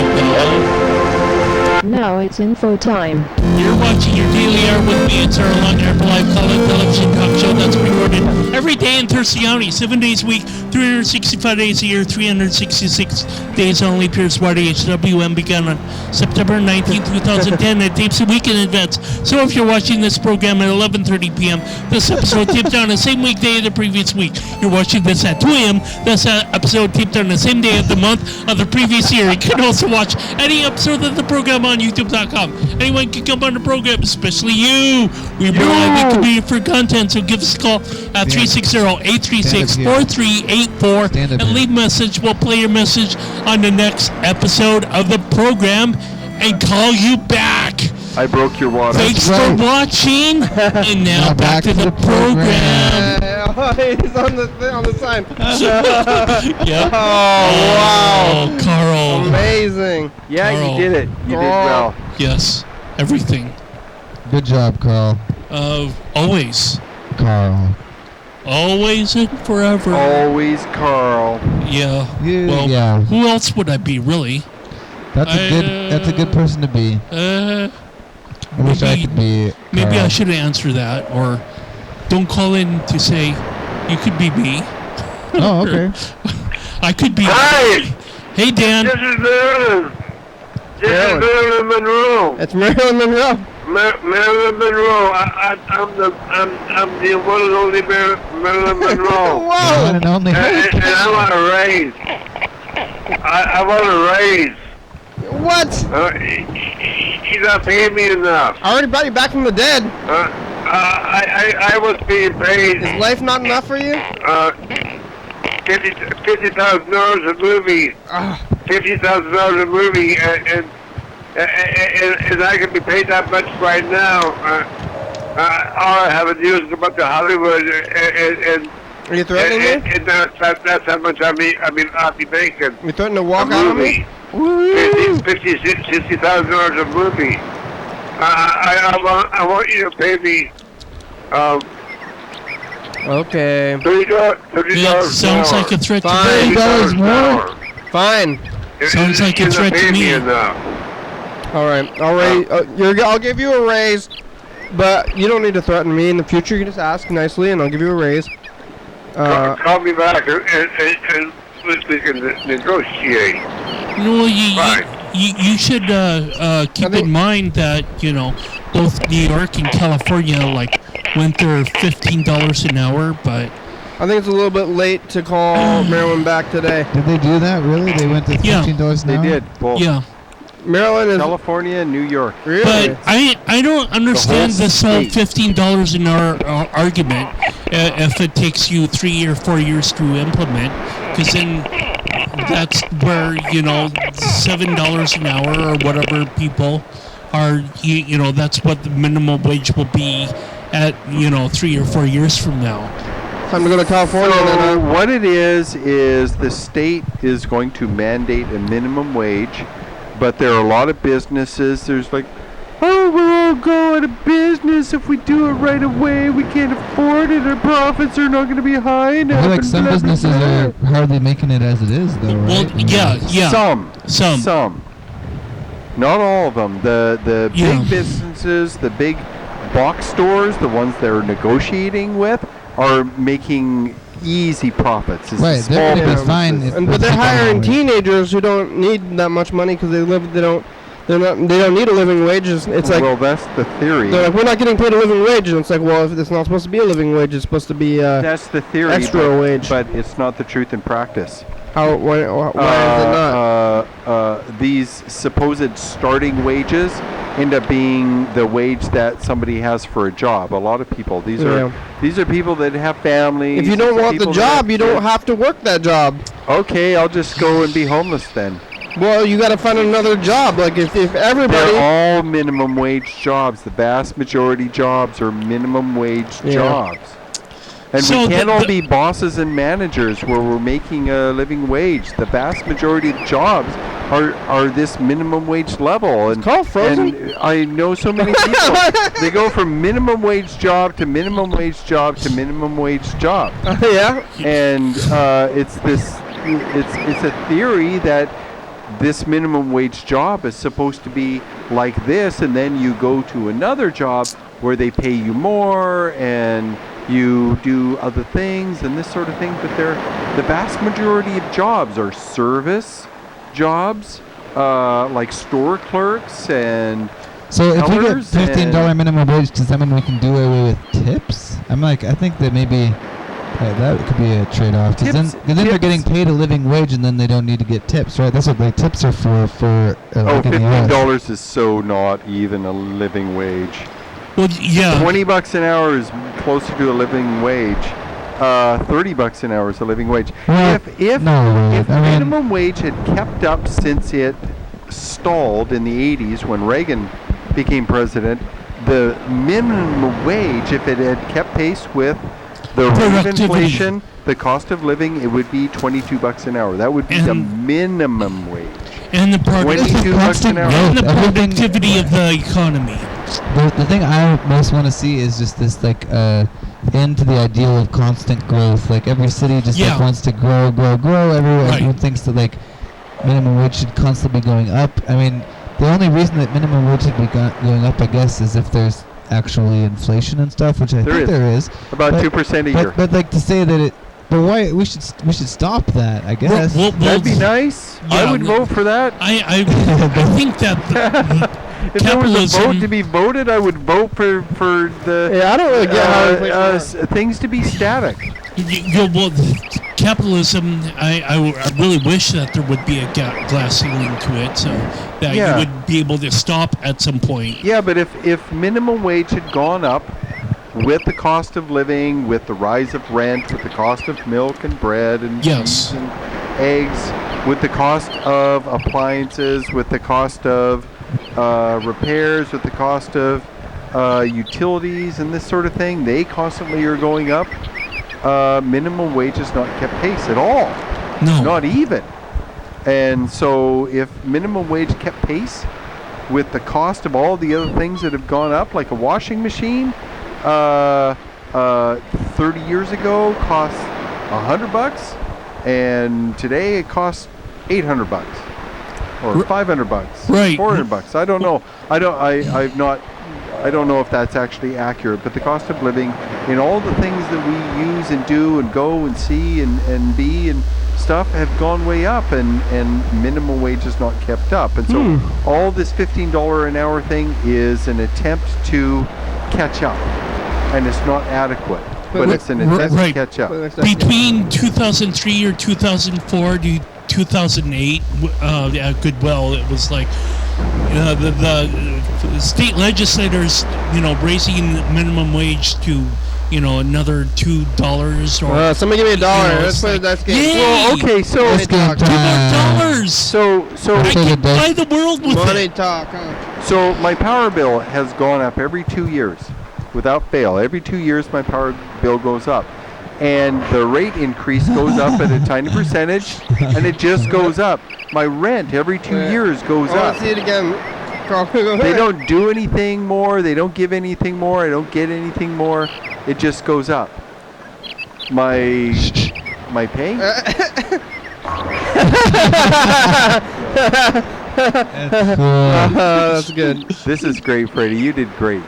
Now it's info time. You're watching your daily hour with me. It's our long-air live call-in television talk show that's recorded every day in Thurston County, 7 days a week, 365 days a year, 366 days on leap years. YDHWM began on September 19, 2010. It tapes a week in advance. So if you're watching this program at 11:30 p.m., this episode taped on the same weekday of the previous week. You're watching this at 2 a.m. This episode taped on the same day of the month of the previous year. You can also watch any episode of the program on YouTube.com. Anyone can come on the program, especially you. We rely on the community for content, so give us a call at 360-836-4384 and leave a message. We'll play your message on the next episode of the program and call you back. I broke your water. Thanks for watching, and now back to the program. He's on the sign. Yep. Oh, wow. Carl. Amazing. Yeah, Carl. you did it. You did well. Yes, everything. Good job, Carl. Always. Carl. Always and forever. Always Carl. Yeah. Yeah. Well, who else would I be, really? That's a good person to be. I wish I could be Carl. Maybe I should answer that, or don't call in to say you could be me. Oh, okay. I could be. Hi. Hey, Dan. This is Marilyn. This is Marilyn Monroe. It's Marilyn Monroe. Marilyn Monroe. I'm the one and only Marilyn Monroe. Whoa. One and only. And I want a raise. I want a raise. What? She's not paying me enough. I already brought you back from the dead. I was being paid. Is life not enough for you? $50,000 a movie. $50,000 a movie, and I can be paid that much right now. All I have to do is come up to Hollywood, and Are you threatening me? and that's how much I'll be making. You threatening to walk a out on me? movie. $60,000 a movie. I want you to pay me. Okay. $30 Sounds like a threat to Fine. me. $30 more? Fine. Sounds like a threat to me. All right. I'll give you a raise, but you don't need to threaten me. In the future, you can just ask nicely, and I'll give you a raise. Call me back and we can negotiate. No, Fine. you should keep in mind that, you know, both New York and California, like, went there $15 an hour, but... I think it's a little bit late to call Maryland back today. Did they do that? Really? They went to $15 an hour? They did. Both. Yeah. Maryland is... California and New York. Really? But I don't understand this whole state. $15 an hour argument if it takes you 3 or 4 years to implement, because then that's where, you know, $7 an hour or whatever people are, you know, that's what the minimum wage will be at, you know, 3 or 4 years from now. Time to go to California. So what it is the state is going to mandate a minimum wage, but there are a lot of businesses. There's like, oh, we'll all go out of business if we do it right away. We can't afford it. Our profits are not going to be high enough. I feel like some businesses are hardly making it as it is, though, right? Well, yeah. Some. Not all of them. The big businesses, the big box stores, the ones they're negotiating with, are making easy profits. It's Right, the they're small going to be fine. But they're hiring teenagers who don't need that much money because they don't need a living wage. It's like, well, that's the theory. they're like, we're not getting paid a living wage, and it's like, well, if it's not supposed to be a living wage, it's supposed to be That's the theory. extra wage. But it's not the truth in practice. Why is it not? These supposed starting wages end up being the wage that somebody has for a job. A lot of people. These are people that have families. If you don't want the job, you don't have to work that job. Okay, I'll just go and be homeless then. Well, you got to find another job. Like if everybody. They're all minimum wage jobs. The vast majority jobs are minimum wage jobs. And So we can't all be bosses and managers where we're making a living wage. The vast majority of jobs are this minimum wage level. And, called Frozen? and I know so many people. They go from minimum wage job to minimum wage job to minimum wage job. Yeah. And it's a theory that this minimum wage job is supposed to be like this, and then you go to another job where they pay you more and you do other things and this sort of thing. But the vast majority of jobs are service jobs, like store clerks and So if we get tellers $15 minimum wage, does that mean we can do away with tips? I think that maybe that could be a trade-off. Because then they're getting paid a living wage and then they don't need to get tips, right? That's what the tips are for like in the US. $15 is so not even a living wage. Well, yeah. $20 an hour is closer to a living wage. $30 an hour is a living wage. Well, If I mean, minimum wage had kept up since it stalled in the 80s when Reagan became president, the minimum wage, if it had kept pace with the rate of inflation, the cost of living, it would be $22 an hour. That would be the minimum wage. And the $22 an hour. And the productivity of the economy. The thing I most want to see is just this end to the ideal of constant growth. Like every city just wants to grow. Everyone thinks that like minimum wage should constantly be going up. I mean, the only reason that minimum wage should be going up, I guess, is if there's actually inflation and stuff, which I think there is. About 2% a year. But like to say that it. But why we should stop that? I guess that'd be nice. Yeah, I would vote for that. I think that if there was a vote to be voted, I would vote for the. Yeah, I don't really get how things to be static. Capitalism. I really wish that there would be a glass ceiling to it, so that you would be able to stop at some point. Yeah, but if minimum wage had gone up with the cost of living, with the rise of rent, with the cost of milk and bread and cheese and eggs, with the cost of appliances, with the cost of repairs, with the cost of utilities and this sort of thing, they constantly are going up. Minimum wage has not kept pace at all. No. Not even. And so if minimum wage kept pace with the cost of all the other things that have gone up, like a washing machine, 30 years ago cost $100, and today it costs $800 or $500, right? $400. I don't know. I don't know if that's actually accurate, but the cost of living and all the things that we use and do and go and see and be and stuff have gone way up, and minimum wage is not kept up. And so all this $15 an hour thing is an attempt to catch up, and it's not adequate, but it's an attempt to catch up. Between 2003 or 2004 to 2008, Goodwill, it was like the state legislators, raising minimum wage to, another $2 or. Somebody give me $1. Let's play that game. Well, okay, so Let's get $2. So I can buy the world with Money it. talk. Huh? So my power bill has gone up every 2 years, without fail. Every 2 years my power bill goes up. And the rate increase goes up at a tiny percentage, and it just goes up. My rent every 2 years goes I want up. to see it again. Carl, go They ahead. don't do anything more. They don't give anything more. I don't get anything more. It just goes up. My pay? That's good. This is great, Freddie. You did great.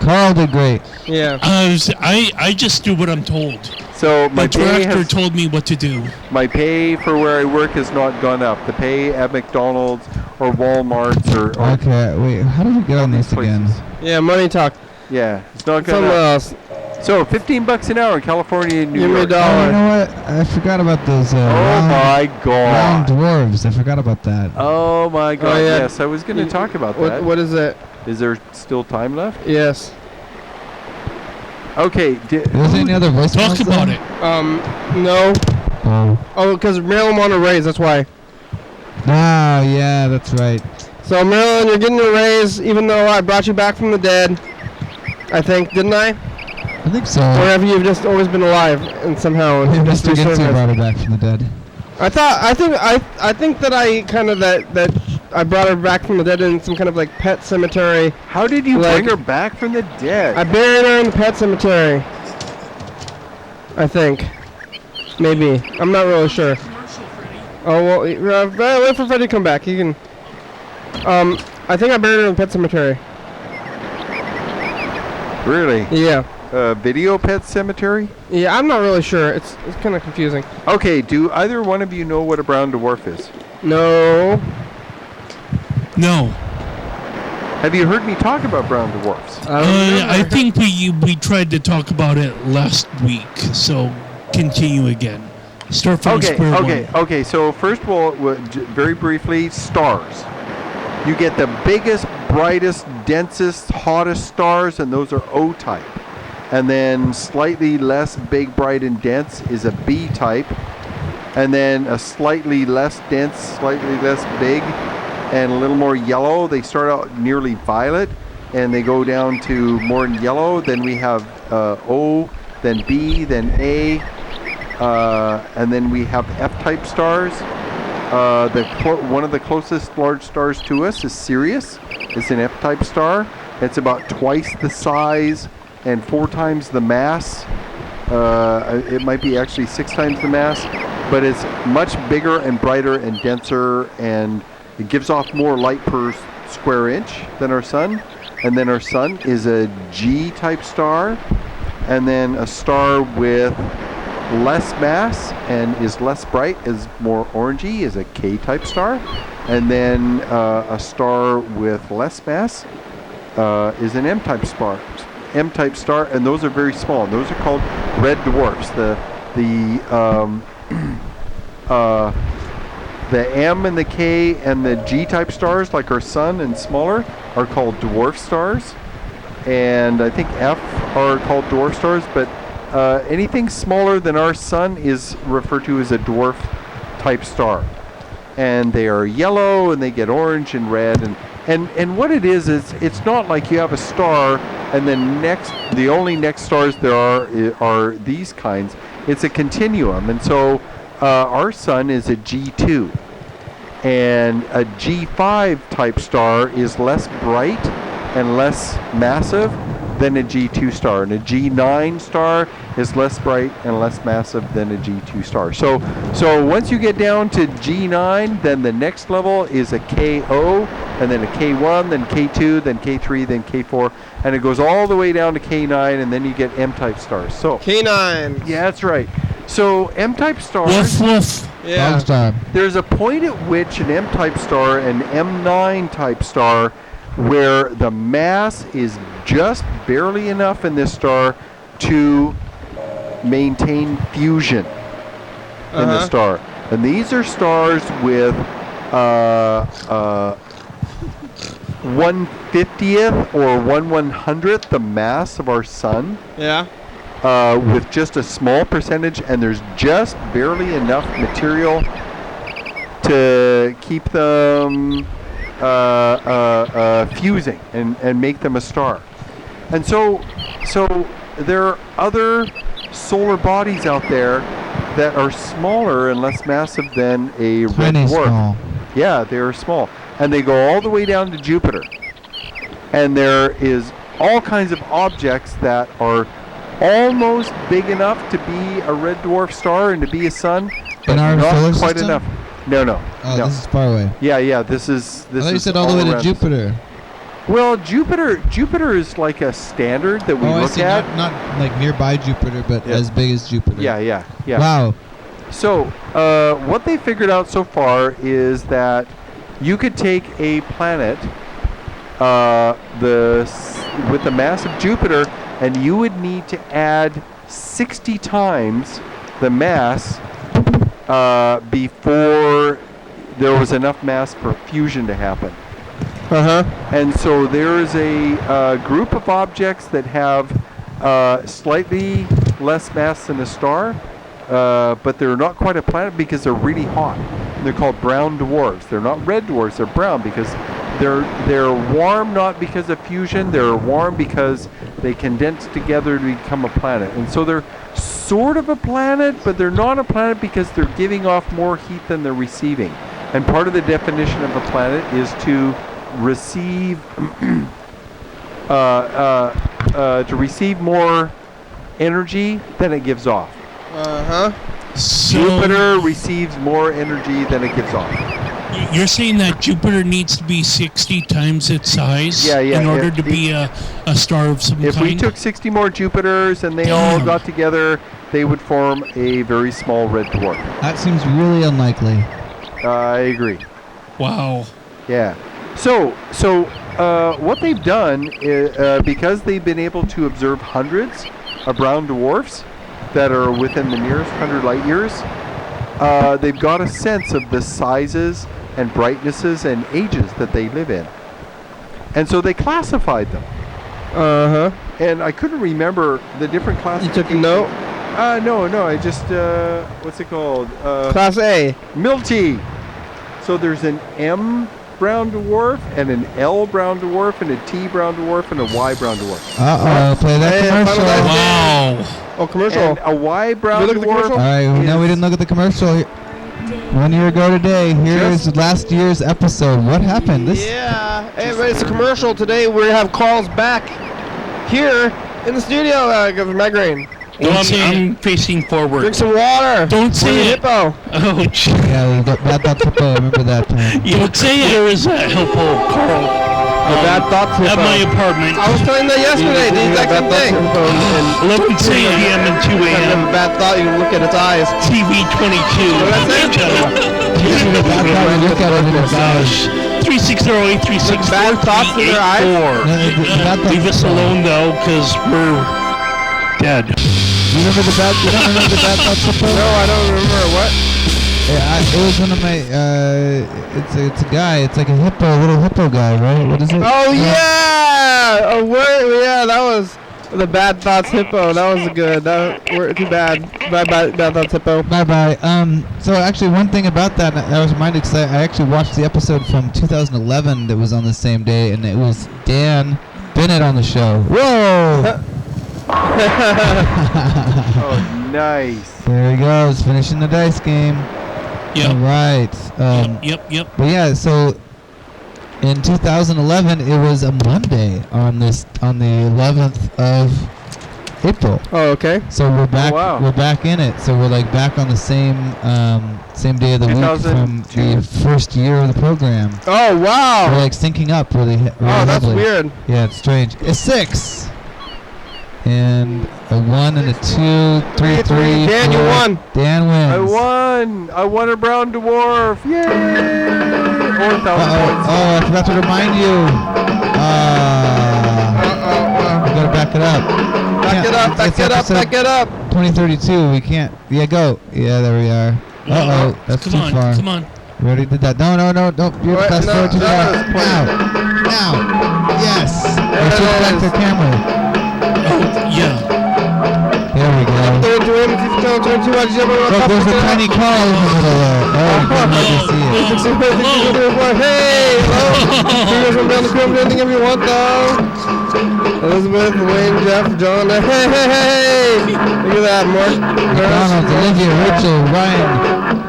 Carl did great. Yeah. I just do what I'm told. So my The pay director has, told me what to do. my pay for where I work has not gone up. The pay at McDonald's or Walmart's or Okay, wait. How did we get on this again? places. Yeah, money talk. Yeah, it's not Something gonna. else. So $15 an hour in California and New Give me York. $1. Oh, you know what? I forgot about those Oh my round God. dwarves. I forgot about that. Oh my God. yeah. Yes, I was going to talk about that. What is it? Is there still time left? Yes. Okay. Is there any other voice Talk memos about then? it. No. Oh. Oh, because Marilyn wanted a raise, that's why. Ah, yeah, that's right. So, Marilyn, you're getting a raise, even though I brought you back from the dead. I think, didn't I? I think so. Or have you just always been alive and somehow? Hey, just Mr. Gitsu resurfaced? brought her back from the dead. I think that I kind of that I brought her back from the dead in some kind of like pet cemetery. How did you Like- bring her back from the dead? I buried her in the pet cemetery. I think. Maybe. I'm not really sure. Oh, well, wait for Freddy to come back. He can... I think I buried her in the pet cemetery. Really? Yeah. Video pet cemetery? Yeah, I'm not really sure. It's kind of confusing. Okay, do either one of you know what a brown dwarf is? No. No. Have you heard me talk about brown dwarfs? I think we tried to talk about it last week, so continue again. Start from square one. Okay. So first of all, very briefly, stars. You get the biggest, brightest, densest, hottest stars, and those are O-type. And then slightly less big, bright, and dense is a B-type. And then a slightly less dense, slightly less big, and a little more yellow. They start out nearly violet, and they go down to more yellow. Then we have O, then B, then A, and then we have F-type stars. One of the closest large stars to us is Sirius. It's an F-type star. It's about twice the size and 4 times the mass. It might be actually 6 times the mass, but it's much bigger and brighter and denser, and it gives off more light per square inch than our sun. And then our sun is a G-type star, and then a star with less mass and is less bright, is more orangey, is a K-type star. And then a star with less mass is an M-type star. M-type star, and those are very small. And those are called red dwarfs. The M and the K and the G-type stars, like our sun and smaller, are called dwarf stars. And I think F are called dwarf stars, but anything smaller than our sun is referred to as a dwarf type star. And they are yellow, and they get orange and red, and what it is it's not like you have a star and then the only next stars there are these kinds. It's a continuum, and so our sun is a G2, and a G5 type star is less bright and less massive, than a G2 star, and a G9 star is less bright and less massive than a G2 star. So once you get down to G9, then the next level is a KO, and then a K1, then K2, then K3, then K4, and it goes all the way down to K9, and then you get M-type stars. So K9. yeah, that's right. So M-type stars. Woof woof. Yeah. Dog's time. There's a point at which an M-type star and M9 type star where the mass is just barely enough in this star to maintain fusion in the star. And these are stars with 1/50th or 1/100th the mass of our sun. Yeah. With just a small percentage, and there's just barely enough material to keep them fusing and make them a star. And so there are other solar bodies out there that are smaller and less massive than a red dwarf. Small. Yeah, they are small, and they go all the way down to Jupiter. And there is all kinds of objects that are almost big enough to be a red dwarf star and to be a sun, but In our not solar quite system? enough. No. Oh, this is far away. Yeah. This is. I thought you said all the way to around. Jupiter. Well, Jupiter is like a standard that we I look see. at. Not like nearby Jupiter, but Yeah. as big as Jupiter. Yeah. Wow. So, what they figured out so far is that you could take a planet, with the mass of Jupiter, and you would need to add 60 times the mass before there was enough mass for fusion to happen. And so there is a group of objects that have slightly less mass than a star, but they're not quite a planet because they're really hot. They're called brown dwarfs. They're not red dwarfs. They're brown because they're warm, not because of fusion. They're warm because they condense together to become a planet. And so they're sort of a planet, but they're not a planet because they're giving off more heat than they're receiving. And part of the definition of a planet is to receive more energy than it gives off. So Jupiter receives more energy than it gives off. you're saying that Jupiter needs to be 60 times its size in order to be a star of some If kind? we took 60 more Jupiters and they all got together, they would form a very small red dwarf. That seems really unlikely. I agree. Wow. Yeah. So what they've done is, because they've been able to observe hundreds of brown dwarfs that are within the nearest 100 light years, they've got a sense of the sizes and brightnesses and ages that they live in. And so they classified them. And I couldn't remember the different classifications. You took a note? No, I just, what's it called? Class A. Milty. So there's an M brown dwarf and an L brown dwarf and a T brown dwarf and a Y brown dwarf. Play that commercial. Wow. Oh, commercial. And a Y brown Did we look at the dwarf. commercial? All right, no, we didn't look at the commercial. 1 year ago today. Here's last year's episode. What happened? Yeah. Hey, everybody, it's a commercial. Today we're going to have Carl's back here in the studio because of migraine. I'm facing forward. Drink some water. Don't say We're it. Hippo. Oh, gee. Yeah, bad thoughts hippo. Remember that time. You don't say it. There is a hippo, Carl. The bad thoughts At hippo. my apartment. I was telling that yesterday, the exact same thing. 11 p.m. and 2 If you have a.m. a bad thought, you can look at its eyes. TV 22. What did I say? You should have bad thought and look at it in its eyes. 360-836. Bad thoughts in their eyes? Leave us alone though, because we're dead. You don't remember the bad thoughts hippo? No, I don't remember. What? Yeah, it was one of my. It's a guy. It's like a little hippo guy, right? What is it? Oh, yeah! Oh, yeah, that was the bad thoughts hippo. That was good. We're too bad. Bad thoughts hippo. Bye. So actually, one thing about that, I was reminded because I actually watched the episode from 2011 that was on the same day, and it was Dan Bennett on the show. Whoa! Oh, nice. There he goes, finishing the dice game. Yep. All right. Yep. But yeah, so In 2011, it was a Monday on the 11th of April. Oh, okay. So we're back. wow. We're back in it. So we're like back on the same day of the week from 2002. the first year of the program. Oh, wow. We're like syncing up really. Really Oh, that's heavily. weird. Yeah, it's strange. A 6 and a 1 and a 2, 3, 3. Dan, you 4. won. Dan wins. I won a brown dwarf. Yay! Or 1,000 points. Oh, I forgot to remind you. We gotta back it up. Back it up, back it up, back it up. 2032. We can't. Yeah, go. Yeah, there we are. Uh oh, that's too far. Come on. We already did that. No. Don't. You're Wait, fast no, forward too no, far. it's pointing. Now. Yes. Let's switch back to the camera. Yeah. There we go. Look, There's a tiny car in the middle there. Oh, you can't hardly see it. Hey, hello. Fingers from down the crib, anything if you want though. Elizabeth, Wayne, Jeff, John. Hey. Look at that, Mark. McDonald, Olivia, Rachel, Ryan,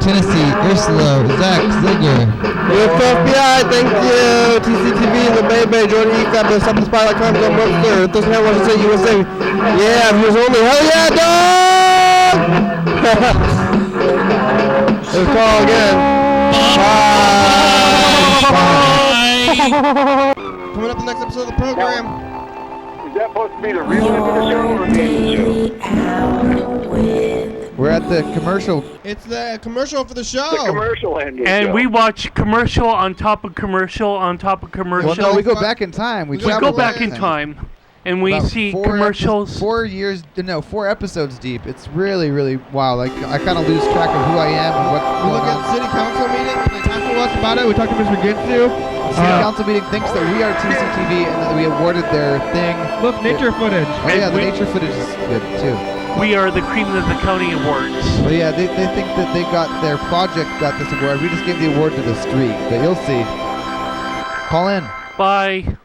Tennessee, Ursula, Zach, Zigger. FBI, thank you. TCTV, the baby, Jordan E. Got the something spy.com, John Webster, Thurston County Washington, USA. Yeah, views only. Hell yeah, dog! Let's call again. Bye. Coming up the next episode of the program. Is that supposed to be the real end of the show or the end of the show? We're at the commercial. It's the commercial for the show. The commercial end of the And show. we watch commercial on top of commercial on top of commercial. Well, no, we go back in time. We We We travel go back in time, and we About see 4 commercials. 4 years, no, 4 episodes deep. It's really, really wow. Like I kind of lose track of who I am and what's We going look on. at city council meeting, and they talk to us about it. We talk to Mr. Ginsu. City council meeting thinks that we are TCTV and that we awarded their thing. Look, nature footage. Oh yeah, the we- nature footage is good too. We are the cream of the county awards. But yeah, they think that they got their project got this award. We just gave the award to the street, but you'll see. Call in. Bye.